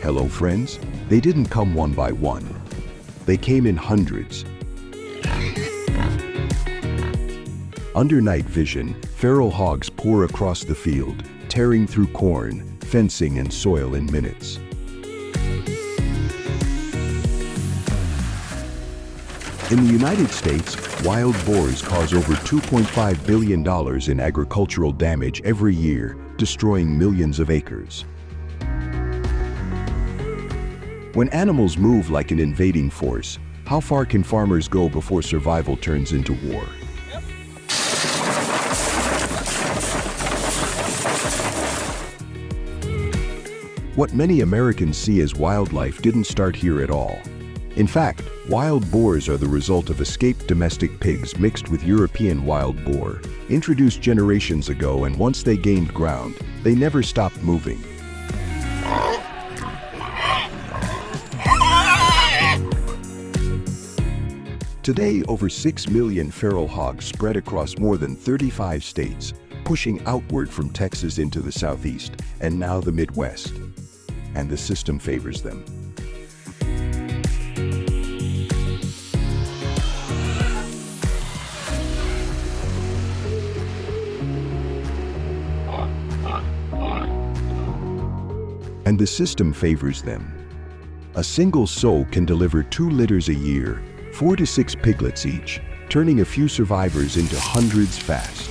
Hello, friends. They didn't come one by one. They came in hundreds. Under night vision, feral hogs pour across the field, tearing through corn, fencing, and soil in minutes. In the United States, wild boars cause over $2.5 billion in agricultural damage every year, destroying millions of acres. When animals move like an invading force, how far can farmers go before survival turns into war? What many Americans see as wildlife didn't start here at all. In fact, wild boars are the result of escaped domestic pigs mixed with European wild boar, introduced generations ago, and once they gained ground, they never stopped moving. Today, over 6 million feral hogs spread across more than 35 states, pushing outward from Texas into the Southeast and now the Midwest. And the system favors them. And the system favors them. A single sow can deliver 2 litters a year, 4 to 6 piglets each, turning a few survivors into hundreds fast.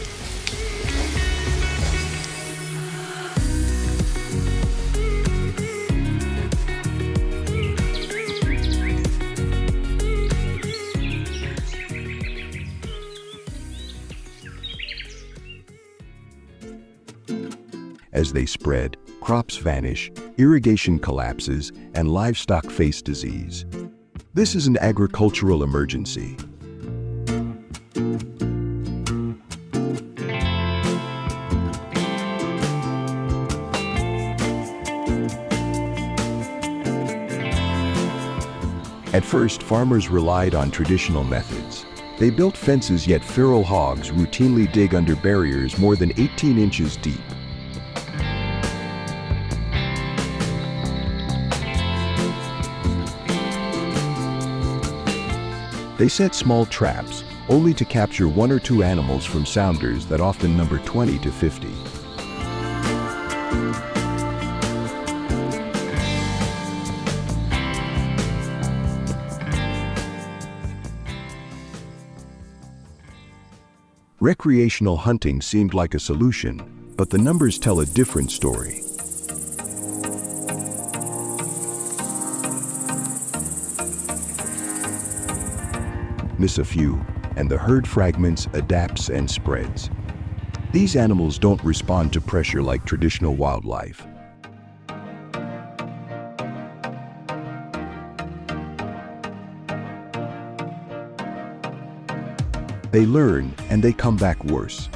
As they spread, crops vanish, irrigation collapses, and livestock face disease. This is an agricultural emergency. At first, farmers relied on traditional methods. They built fences, yet feral hogs routinely dig under barriers more than 18 inches deep. They set small traps, only to capture 1 or 2 animals from sounders that often number 20 to 50. Recreational hunting seemed like a solution, but the numbers tell a different story. Miss a few, and the herd fragments, adapts, and spreads. These animals don't respond to pressure like traditional wildlife. They learn, and they come back worse.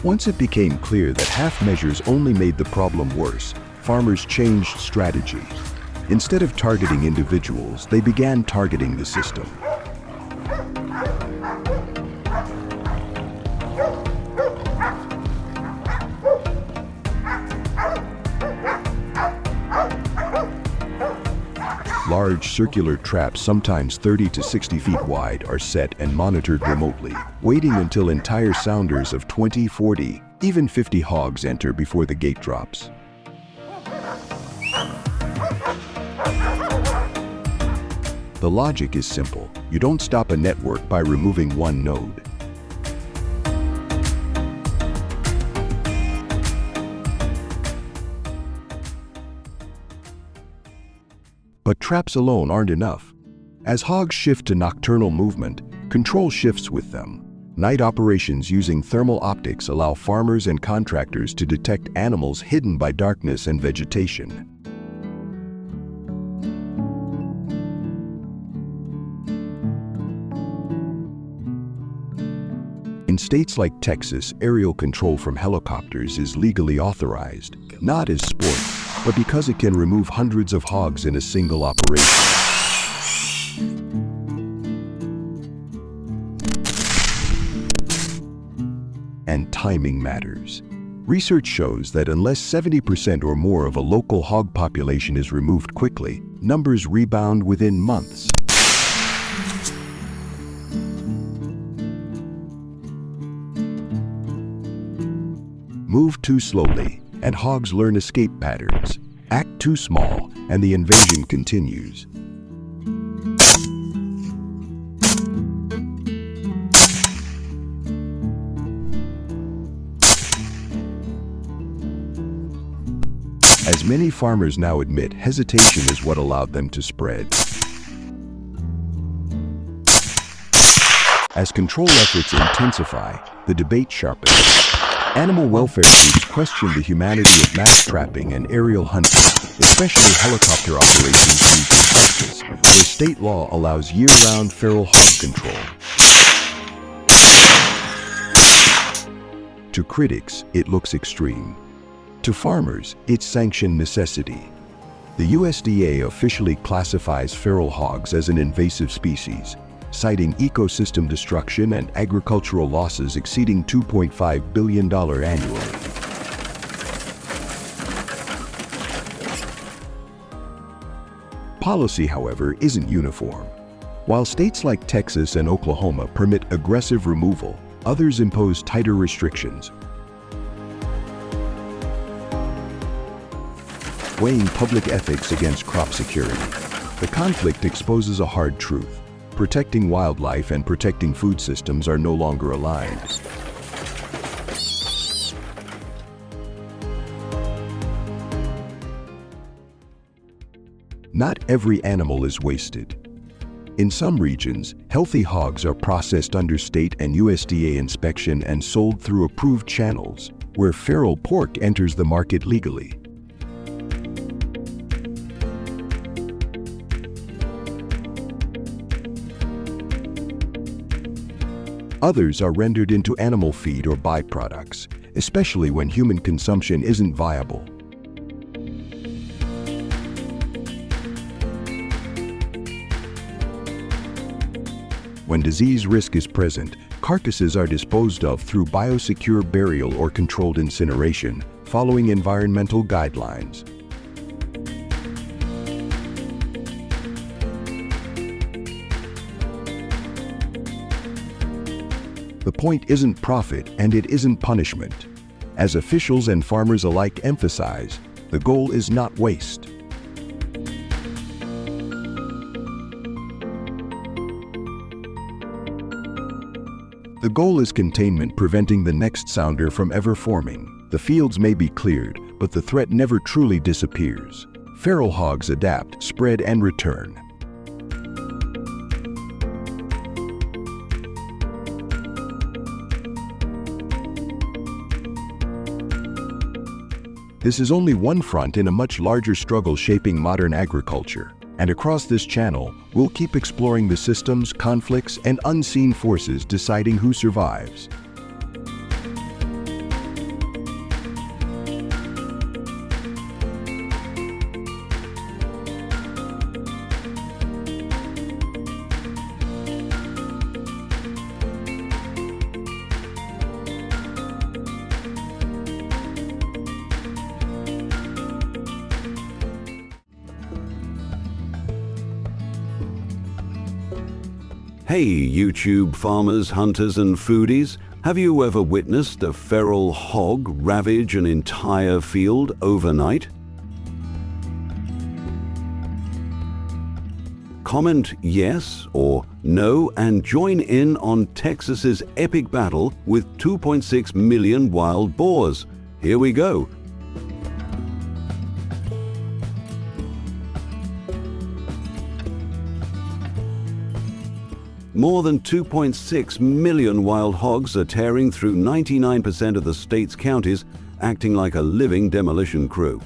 Once it became clear that half measures only made the problem worse, farmers changed strategy. Instead of targeting individuals, they began targeting the system. Large circular traps, sometimes 30 to 60 feet wide, are set and monitored remotely, waiting until entire sounders of 20, 40, even 50 hogs enter before the gate drops. The logic is simple. You don't stop a network by removing one node. But traps alone aren't enough. As hogs shift to nocturnal movement, control shifts with them. Night operations using thermal optics allow farmers and contractors to detect animals hidden by darkness and vegetation. In states like Texas, aerial control from helicopters is legally authorized, not as sport, but because it can remove hundreds of hogs in a single operation. and timing matters. Research shows that unless 70% or more of a local hog population is removed quickly, numbers rebound within months. Move too slowly, and hogs learn escape patterns. Act too small, and the invasion continues. As many farmers now admit, hesitation is what allowed them to spread. As control efforts intensify, the debate sharpens. Animal welfare groups question the humanity of mass trapping and aerial hunting, especially helicopter operations used in Texas, where state law allows year-round feral hog control. To critics, it looks extreme. To farmers, it's sanctioned necessity. The USDA officially classifies feral hogs as an invasive species, citing ecosystem destruction and agricultural losses exceeding $2.5 billion annually. Policy, however, isn't uniform. While states like Texas and Oklahoma permit aggressive removal, others impose tighter restrictions. Weighing public ethics against crop security, the conflict exposes a hard truth. Protecting wildlife and protecting food systems are no longer aligned. Not every animal is wasted. In some regions, healthy hogs are processed under state and USDA inspection and sold through approved channels, where feral pork enters the market legally. Others are rendered into animal feed or byproducts, especially when human consumption isn't viable. When disease risk is present, carcasses are disposed of through biosecure burial or controlled incineration, following environmental guidelines. The point isn't profit and it isn't punishment. As officials and farmers alike emphasize, the goal is not waste. The goal is containment, preventing the next sounder from ever forming. The fields may be cleared, but the threat never truly disappears. Feral hogs adapt, spread, and return. This is only one front in a much larger struggle shaping modern agriculture. And across this channel, we'll keep exploring the systems, conflicts, and unseen forces deciding who survives. Hey YouTube farmers, hunters and foodies, have you ever witnessed a feral hog ravage an entire field overnight? Comment yes or no and join in on Texas's epic battle with 2.6 million wild boars. Here we go. More than 2.6 million wild hogs are tearing through 99% of the state's counties, acting like a living demolition crew.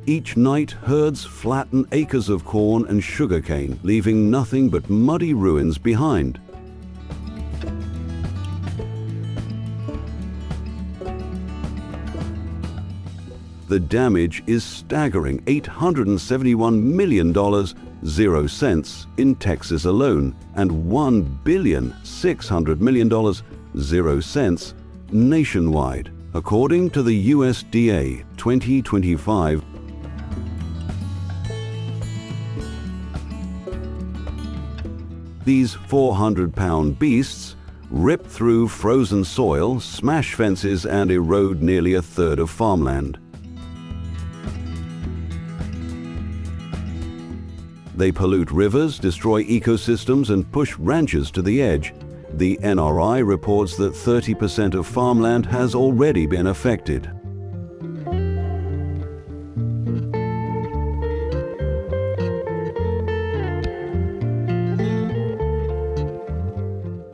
Each night, herds flatten acres of corn and sugarcane, leaving nothing but muddy ruins behind. The damage is staggering, $871 million, 0 cents in Texas alone, and $1,600 million, 0 cents nationwide, according to the USDA 2025. These 400-pound beasts rip through frozen soil, smash fences, and erode nearly a third of farmland. They pollute rivers, destroy ecosystems, and push ranchers to the edge. The NRI reports that 30% of farmland has already been affected.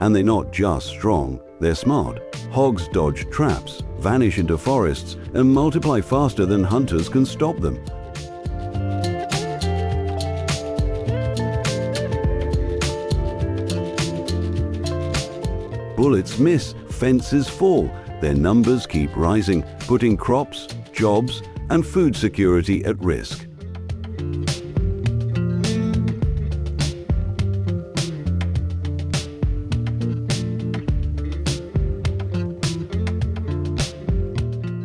And they're not just strong, they're smart. Hogs dodge traps, vanish into forests, and multiply faster than hunters can stop them. Bullets miss, fences fall, their numbers keep rising, putting crops, jobs, and food security at risk.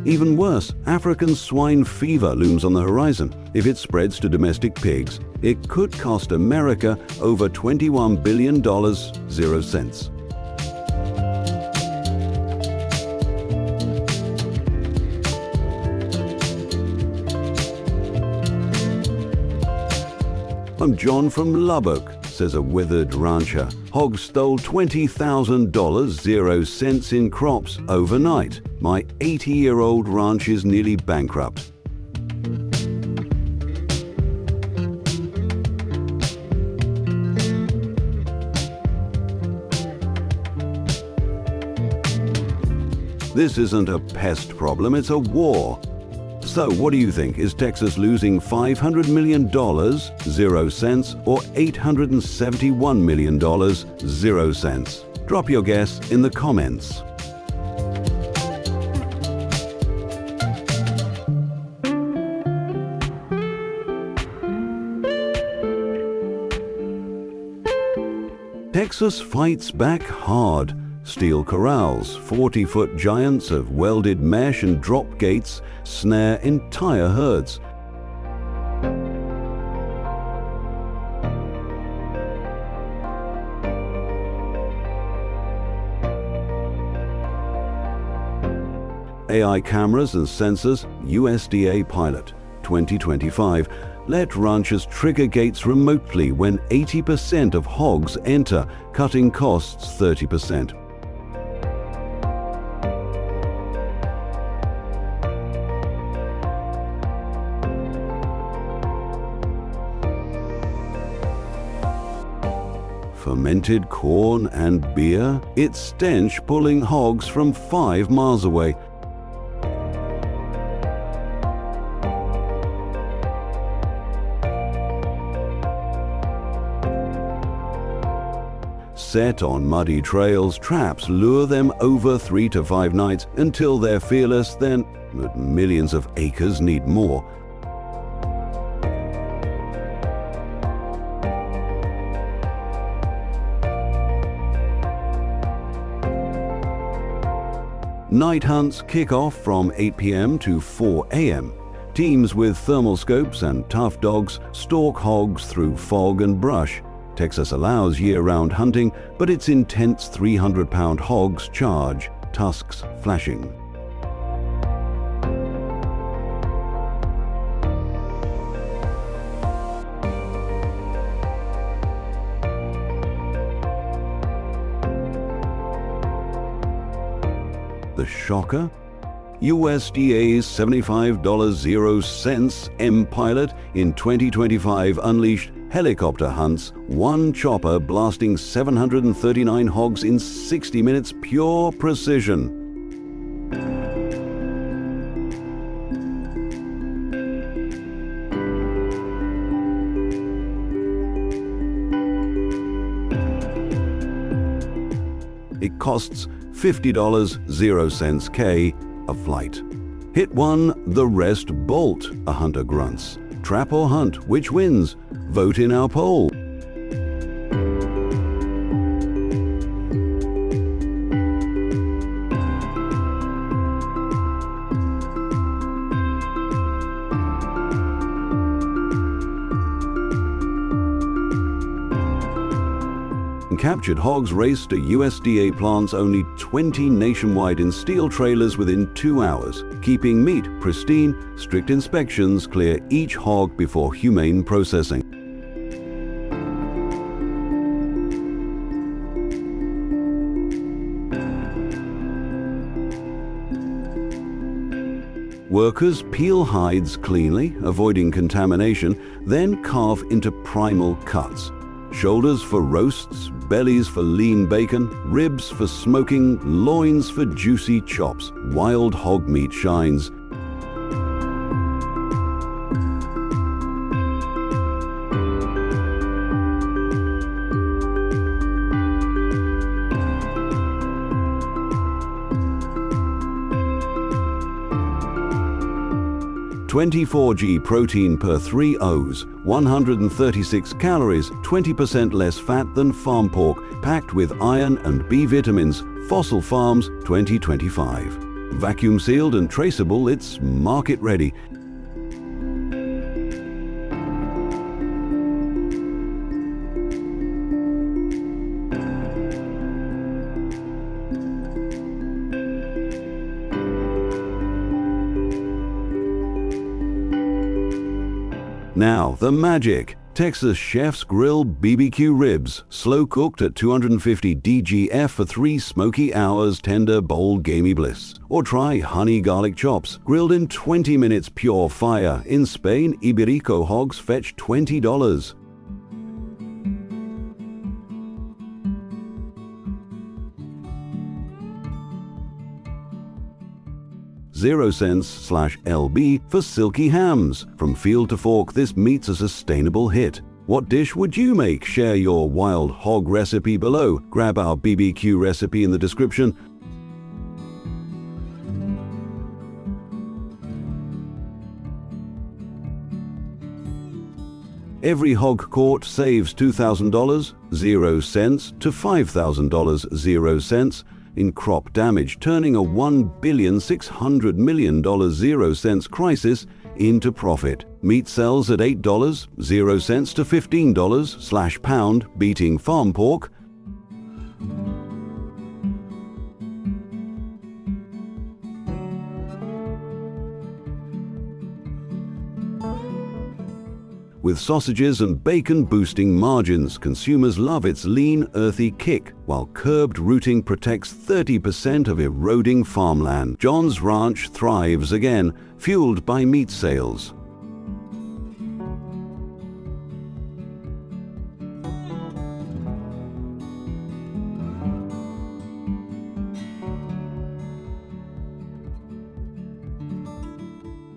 Even worse, African swine fever looms on the horizon. If it spreads to domestic pigs, it could cost America over $21 billion, 0 cents. I'm John from Lubbock, says a withered rancher. Hogs stole $20,000, 0 cents in crops overnight. My 80-year-old ranch is nearly bankrupt. This isn't a pest problem, it's a war. So what do you think? Is Texas losing $500 million, 0 cents, or $871 million, 0 cents? Drop your guess in the comments. Texas fights back hard. Steel corrals, 40-foot giants of welded mesh and drop gates snare entire herds. AI cameras and sensors, USDA pilot, 2025. Let ranchers trigger gates remotely when 80% of hogs enter, cutting costs 30%. Fermented corn and beer, its stench pulling hogs from 5 miles away. Set on muddy trails, traps lure them over 3 to 5 nights until they're fearless, then millions of acres need more. Night hunts kick off from 8 p.m. to 4 a.m. Teams with thermal scopes and tough dogs stalk hogs through fog and brush. Texas allows year-round hunting, but its intense 300-pound hogs charge, tusks flashing. The shocker? USDA's $75 0 cents M-Pilot in 2025 unleashed helicopter hunts, one chopper blasting 739 hogs in 60 minutes, pure precision. It costs $50 0 cents K a flight. Hit one, the rest bolt, a hunter grunts. Trap or hunt, which wins? Vote in our poll. Captured hogs raced to USDA plants only 20 nationwide in steel trailers within 2 hours, keeping meat pristine. Strict inspections clear each hog before humane processing. Workers peel hides cleanly, avoiding contamination, then carve into primal cuts. Shoulders for roasts, bellies for lean bacon, ribs for smoking, loins for juicy chops. Wild hog meat shines. (24g) protein per 3 O's, 136 calories, 20% less fat than farm pork, packed with iron and B vitamins. Fossil Farms 2025. Vacuum sealed and traceable, it's market ready. Now, the magic. Texas Chef's Grill BBQ ribs, slow cooked at 250 DGF for 3 smoky hours, tender, bold, gamey bliss. Or try honey garlic chops, grilled in 20 minutes, pure fire. In Spain, Iberico hogs fetch $20. 0 cents/LB for silky hams. From field to fork, this meat's a sustainable hit. What dish would you make? Share your wild hog recipe below. Grab our BBQ recipe in the description. Every hog caught saves $2,000, 0 cents, to $5,000, 0 cents. In crop damage, turning a $1,600,000,000 0 cents crisis into profit. Meat sells at $8, 0 cents to $15/pound, beating farm pork. With sausages and bacon boosting margins, consumers love its lean, earthy kick, while curbed rooting protects 30% of eroding farmland. John's Ranch thrives again, fueled by meat sales.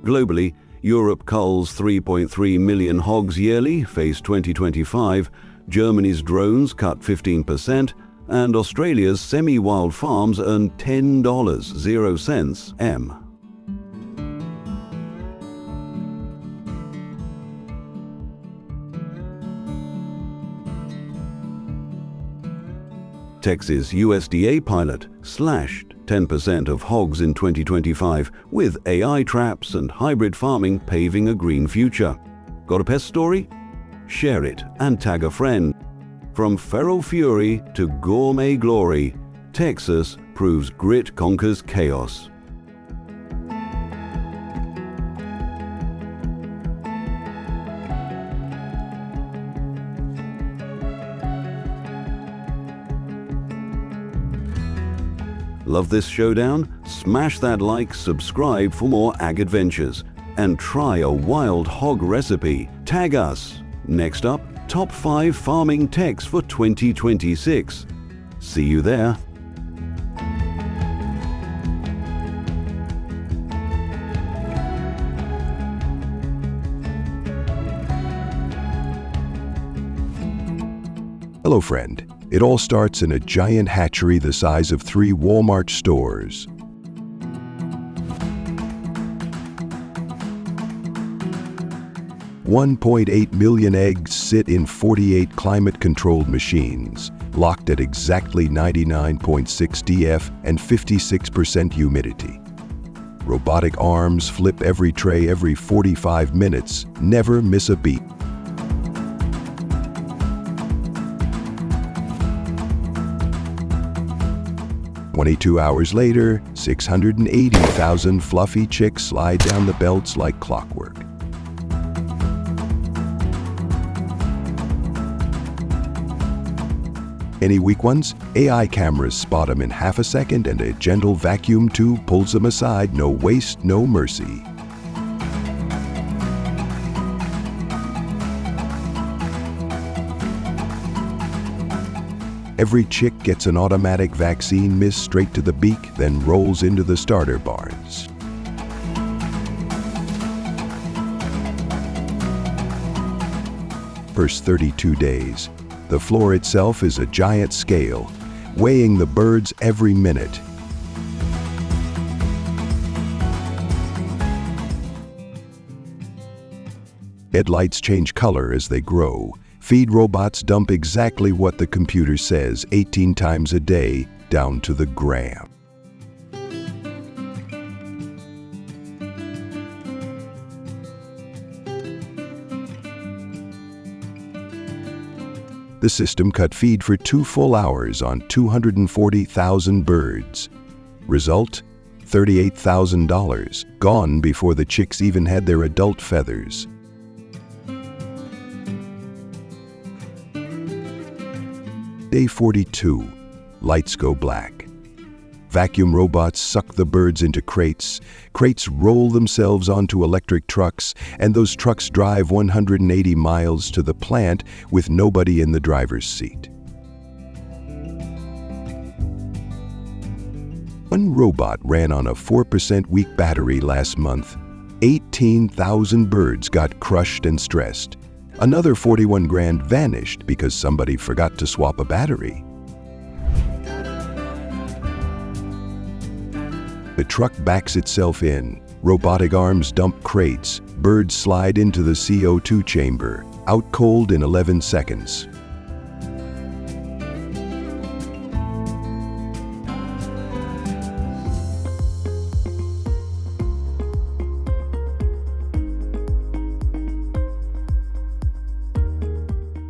Globally, Europe culls 3.3 million hogs yearly, face 2025, Germany's drones cut 15%, and Australia's semi-wild farms earn $10, 0 cents M. Texas USDA pilot slashed 10% of hogs in 2025, with AI traps and hybrid farming paving a green future. Got a pest story? Share it and tag a friend. From feral fury to gourmet glory, Texas proves grit conquers chaos. Love this showdown? Smash that like, subscribe for more ag adventures, and try a wild hog recipe. Tag us. Next up, top 5 farming techs for 2026. See you there. Hello, friend. It all starts in a giant hatchery the size of 3 Walmart stores. 1.8 million eggs sit in 48 climate-controlled machines, locked at exactly 99.6 dF and 56% humidity. Robotic arms flip every tray every 45 minutes, never miss a beat. "22 hours later, 680,000 fluffy chicks slide down the belts like clockwork. Any weak ones? AI cameras spot them in half a second and a gentle vacuum tube pulls them aside. No waste, no mercy. Every chick gets an automatic vaccine miss straight to the beak, then rolls into the starter bars. First 32 days. The floor itself is a giant scale, weighing the birds every minute. Headlights change color as they grow. Feed robots dump exactly what the computer says 18 times a day, down to the gram. The system cut feed for 2 full hours on 240,000 birds. Result? $38,000, gone before the chicks even had their adult feathers. Day 42. Lights go black. Vacuum robots suck the birds into crates. Crates roll themselves onto electric trucks, and those trucks drive 180 miles to the plant with nobody in the driver's seat. One robot ran on a 4% weak battery last month. 18,000 birds got crushed and stressed. Another 41 grand vanished because somebody forgot to swap a battery. The truck backs itself in. Robotic arms dump crates. Birds slide into the CO2 chamber. Out cold in 11 seconds.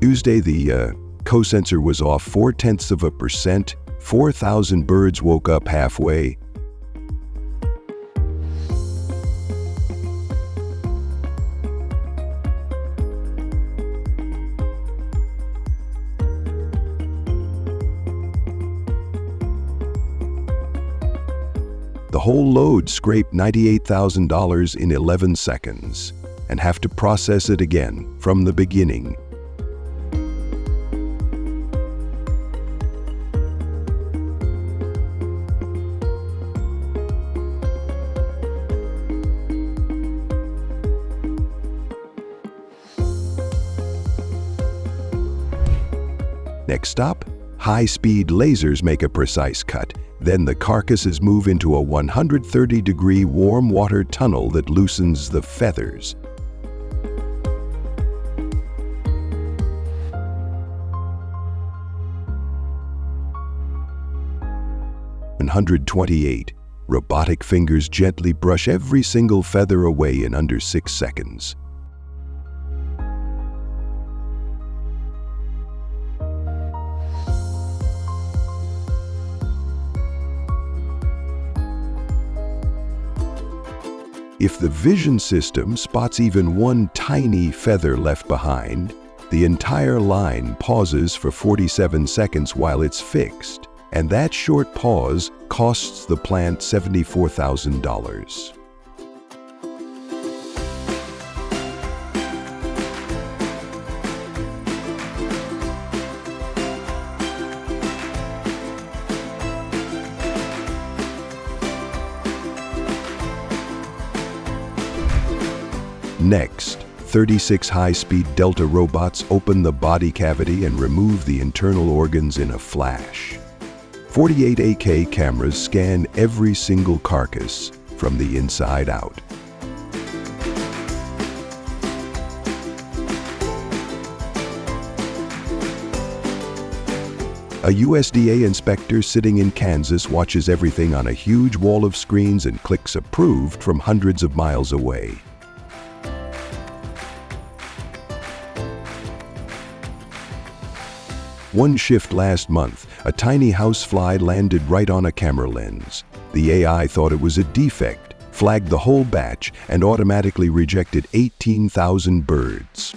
Tuesday, the co-sensor was off 0.4%. 4,000 birds woke up halfway. The whole load scraped $98,000 in 11 seconds and have to process it again from the beginning. Next stop, high-speed lasers make a precise cut. Then the carcasses move into a 130-degree warm water tunnel that loosens the feathers. "128. Robotic fingers gently brush every single feather away in under 6 seconds. If the vision system spots even one tiny feather left behind, the entire line pauses for 47 seconds while it's fixed, and that short pause costs the plant $74,000. Next, 36 high-speed Delta robots open the body cavity and remove the internal organs in a flash. 48 AK cameras scan every single carcass from the inside out. A USDA inspector sitting in Kansas watches everything on a huge wall of screens and clicks approved from hundreds of miles away. One shift last month, a tiny housefly landed right on a camera lens. The AI thought it was a defect, flagged the whole batch, and automatically rejected 18,000 birds.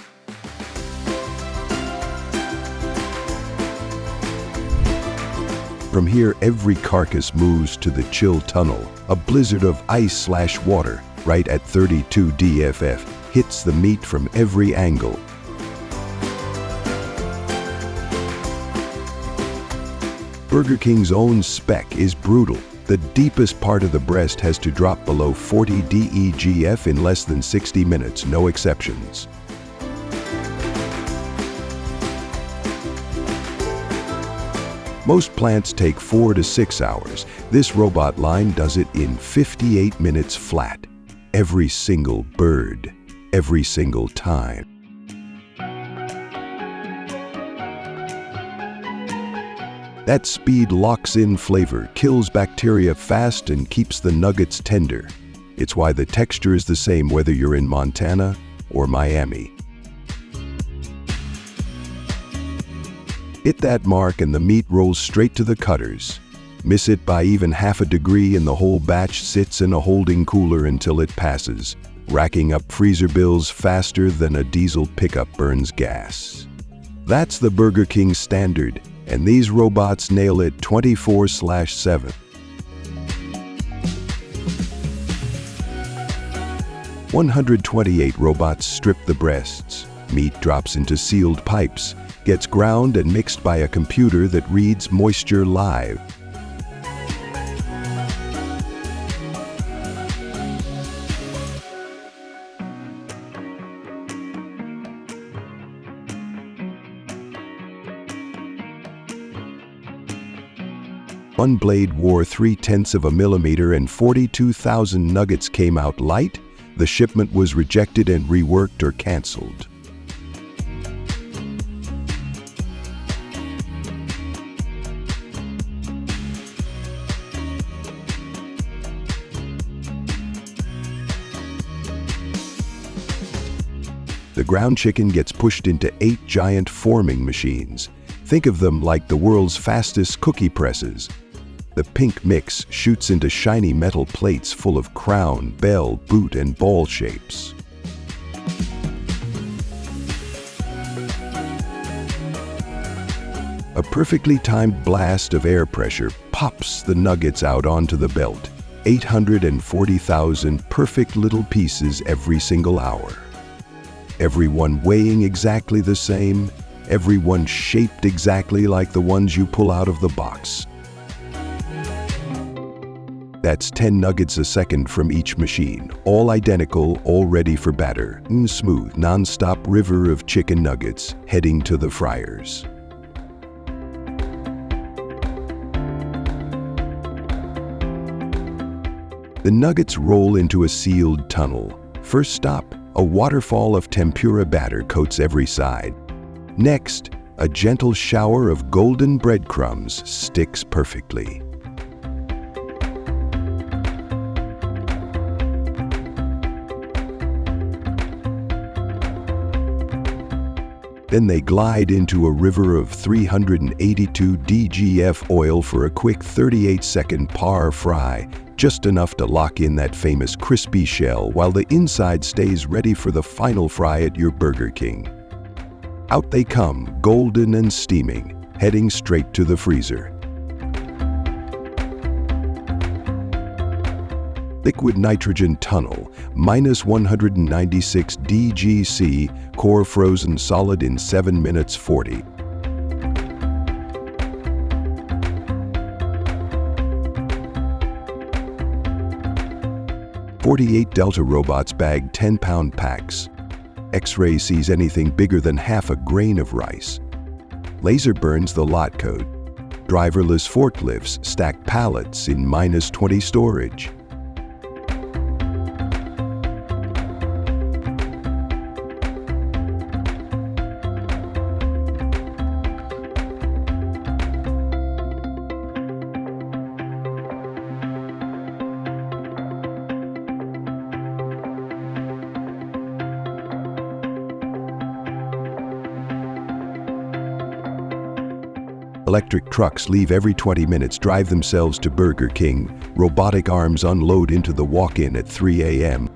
From here, every carcass moves to the chill tunnel. A blizzard of ice/water, right at 32 DFF, hits the meat from every angle. Burger King's own spec is brutal. The deepest part of the breast has to drop below 40 DEGF in less than 60 minutes, no exceptions. Most plants take 4 to 6 hours. This robot line does it in 58 minutes flat. Every single bird, every single time. That speed locks in flavor, kills bacteria fast, and keeps the nuggets tender. It's why the texture is the same whether you're in Montana or Miami. Hit that mark and the meat rolls straight to the cutters. Miss it by even half a degree and the whole batch sits in a holding cooler until it passes, racking up freezer bills faster than a diesel pickup burns gas. That's the Burger King standard, and these robots nail it 24/7. "128 robots strip the breasts. Meat drops into sealed pipes, gets ground and mixed by a computer that reads moisture live. One blade wore 0.3 of a millimeter and 42,000 nuggets came out light. The shipment was rejected and reworked or canceled. The ground chicken gets pushed into 8 giant forming machines. Think of them like the world's fastest cookie presses. The pink mix shoots into shiny metal plates full of crown, bell, boot, and ball shapes. A perfectly timed blast of air pressure pops the nuggets out onto the belt. 840,000 perfect little pieces every single hour. Everyone weighing exactly the same, everyone shaped exactly like the ones you pull out of the box. That's 10 nuggets a second from each machine, all identical, all ready for batter. Smooth, non-stop river of chicken nuggets heading to the fryers. The nuggets roll into a sealed tunnel. First stop, a waterfall of tempura batter coats every side. Next, a gentle shower of golden breadcrumbs sticks perfectly. Then they glide into a river of 382 DGF oil for a quick 38-second par fry, just enough to lock in that famous crispy shell while the inside stays ready for the final fry at your Burger King. Out they come, golden and steaming, heading straight to the freezer. Liquid nitrogen tunnel, minus 196 DGC, core frozen solid in 7 minutes 40. "48 Delta robots bag 10-pound packs. X-ray sees anything bigger than half a grain of rice. Laser burns the lot code. Driverless forklifts stack pallets in minus 20 storage. Electric trucks leave every 20 minutes, drive themselves to Burger King. Robotic arms unload into the walk-in at 3 a.m.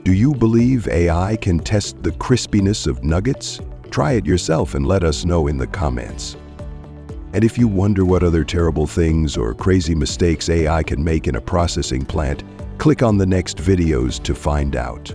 Do you believe AI can test the crispiness of nuggets? Try it yourself and let us know in the comments. And if you wonder what other terrible things or crazy mistakes AI can make in a processing plant, click on the next videos to find out.